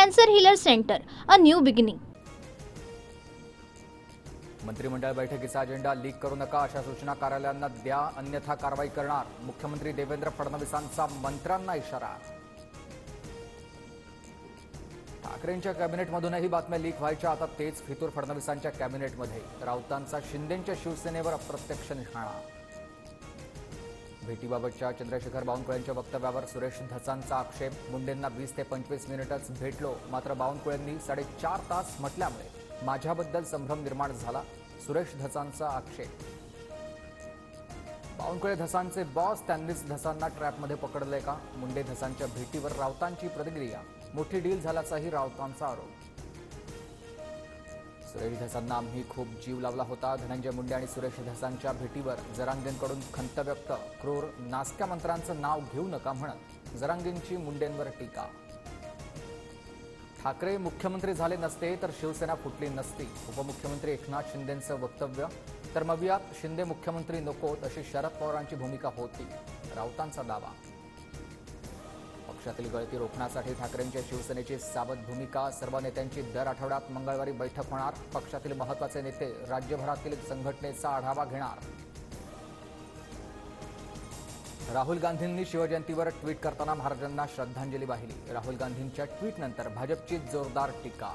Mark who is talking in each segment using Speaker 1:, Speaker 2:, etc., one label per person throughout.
Speaker 1: Cancer healer centre, a new beginning.
Speaker 2: मंत्रिमंडळ बैठकीचा agenda leak करू नका अशा सूचना कार्यालयांना द्या, अन्यथा कारवाई करणार. मुख्यमंत्री देवेंद्र फडणवीसांचा मंत्र्यांना इशारा. ठाकरेंच्या कॅबिनेटमधूनही बातम्या लीक व्हायच्या, आता तेच फितूर फडणवीसांच्या कॅबिनेटमध्ये. राऊतांचा शिंदेंच्या शिवसेनेवर अप्रत्यक्ष निशाणा. भेटीबाबतच्या चंद्रशेखर बावनकुळेंच्या वक्तव्यावर सुरेश धसांचा आक्षेप. मुंडेंना 20 ते 25 मिनिटच भेटलो, मात्र बावनकुळेंनी 4.5 तास म्हटल्यामुळे माझ्याबद्दल संभ्रम निर्माण झाला. सुरेश धसांचा आक्षेप. बावनकुळे धसांचे बॉस, त्यांनीच धसांना ट्रॅपमध्ये पकडले का? मुंडे धसांच्या भेटीवर राऊतांची प्रतिक्रिया. मोठी डील झाल्याचाही राऊतांचा आरोप. सुरेश धसांना आम्ही खूप जीव लावला होता. धनंजय मुंडे आणि सुरेश धसांच्या भेटीवर जरांगेंकडून खंत व्यक्त. क्रूर नासक्या मंत्र्यांचं नाव घेऊ नका म्हणत जरांगेंची मुंडेंवर टीका. ठाकरे मुख्यमंत्री झाले नसते तर शिवसेना फुटली नसती. उपमुख्यमंत्री एकनाथ शिंदेंचं वक्तव्य. तर मवियात शिंदे मुख्यमंत्री नकोत अशी शरद पवारांची भूमिका होती, राऊतांचा दावा. पक्षातील गळती रोखण्यासाठी ठाकरेंच्या शिवसेनेची सावध भूमिका. सर्व नेत्यांची दर आठवड्यात मंगळवारी बैठक होणार. पक्षातील महत्त्वाचे नेते राज्यभरातील संघटनेचा आढावा घेणार. राहुल गांधींनी शिवजयंतीवर ट्विट करताना महाराजांना श्रद्धांजली वाहिली. राहुल गांधींच्या ट्विटनंतर भाजपची जोरदार टीका.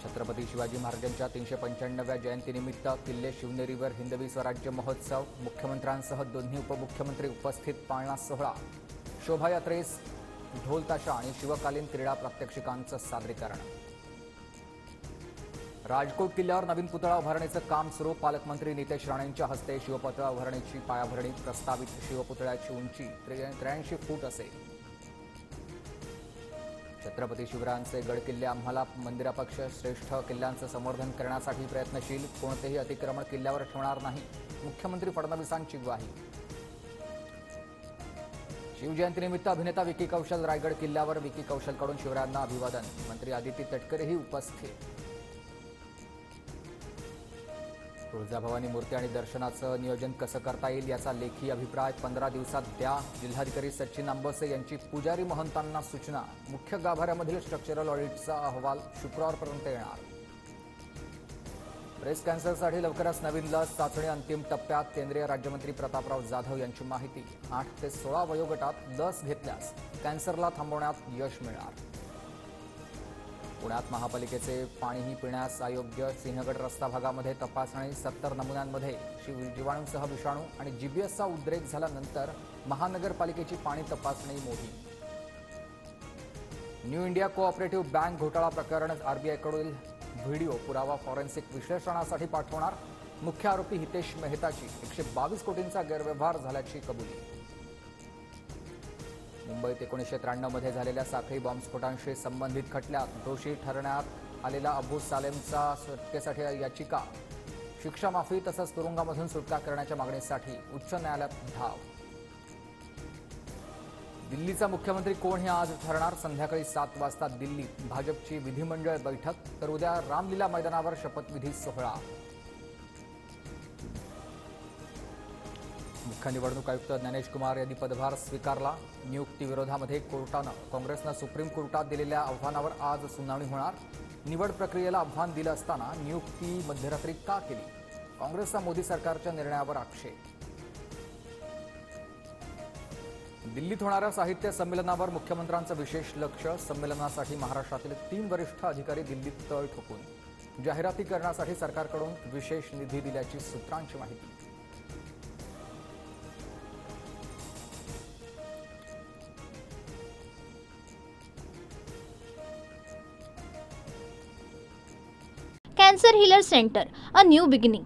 Speaker 2: छत्रपती शिवाजी महाराजांच्या 395व्या जयंतीनिमित्त किल्ले शिवनेरीवर हिंदवी स्वराज्य महोत्सव. मुख्यमंत्र्यांसह दोन्ही उपमुख्यमंत्री उपस्थित. पाळणा सोहळा, शोभायात्रेस ढोल ताशा आणि शिवकालीन क्रीडा प्रात्यक्षिकांचं सादरीकरण. राजकोट किल्ल्यावर नवीन पुतळा उभारणीचं काम सुरू. पालकमंत्री नितेश राणेंच्या हस्ते शिवपुतळा उभारणीची पायाभरणी. प्रस्तावित शिवपुतळ्याची उंची 83 फूट असेल. छत्रपती शिवरायांचे गड किल्ले आम्हाला मंदिरापेक्षा श्रेष्ठ. किल्ल्यांचं संवर्धन करण्यासाठी प्रयत्नशील. कोणतेही अतिक्रमण किल्ल्यावर ठेवणार नाही, मुख्यमंत्री फडणवीसांची ग्वाही. शिवजयंतीनिमित्त अभिनेता विकी कौशल रायगड किल्ल्यावर. विकी कौशलकडून शिवरायांना अभिवादन. मंत्री आदिती तटकरेही उपस्थित. तुळजाभवानी मूर्ती आणि दर्शनाचं नियोजन कसं करता येईल याचा लेखी अभिप्राय 15 दिवसात द्या. जिल्हाधिकारी सचिन आंबोसे यांची पुजारी महंतांना सूचना. मुख्य गाभाऱ्यामधील स्ट्रक्चरल ऑडिटचा अहवाल शुक्रवारपर्यंत येणार. ब्रेस्ट कॅन्सरसाठी लवकरच नवीन लस. चाचणी अंतिम टप्प्यात. केंद्रीय राज्यमंत्री प्रतापराव जाधव यांची माहिती. 8 ते 16 वयोगटात लस घेतल्यास कॅन्सरला थांबवण्यात यश मिळणार. पुण्यात महापालिकेचे पाणीही पिण्यास अयोग्य. सिंहगड रस्ता भागामध्ये तपासणी. 70 नमुन्यांमध्ये जीवाणूंसह विषाणू आणि जीबीएसचा उद्रेक झाल्यानंतर महानगरपालिकेची पाणी तपासणी मोहीम. न्यू इंडिया कोऑपरेटिव्ह बँक घोटाळा प्रकरण. आरबीआयकडील व्हिडिओ पुरावा फॉरेन्सिक विश्लेषणासाठी पाठवणार. मुख्य आरोपी हितेश मेहताची 122 कोटींचा गैरव्यवहार झाल्याची कबुली. मुंबईत 1993 मध्ये झालेल्या साखळी बॉम्बस्फोटांशी संबंधित खटल्यात दोषी ठरवण्यात आलेला अबू सालेमचा सुटकेसाठी याचिका. शिक्षा माफी तसंच तुरुंगामधून सुटका करण्याच्या मागणीसाठी उच्च न्यायालयात धाव. दिल्लीचा मुख्यमंत्री कोण हे आज ठरणार. संध्याकाळी 7 वाजता दिल्लीत भाजपची विधिमंडळ बैठक. तर उद्या रामलीला मैदानावर शपथविधी सोहळा. मुख्य निवडणूक आयुक्त ज्ञानेश कुमार यांनी पदभार स्वीकारला. नियुक्तीविरोधामध्ये काँग्रेसनं सुप्रीम कोर्टात दिलेल्या आव्हानावर आज सुनावणी होणार. निवड प्रक्रियेला आव्हान दिलं असताना नियुक्ती मध्यरात्री का केली? काँग्रेसचा मोदी सरकारच्या निर्णयावर आक्षेप. दिल्लीत होणाऱ्या साहित्य संमेलनावर मुख्यमंत्र्यांचं विशेष लक्ष. संमेलनासाठी महाराष्ट्रातील 3 वरिष्ठ अधिकारी दिल्लीत तळ ठोकून. जाहिराती करण्यासाठी सरकारकडून विशेष निधी दिल्याची सूत्रांची माहिती.
Speaker 1: Cancer healer centre, a new beginning.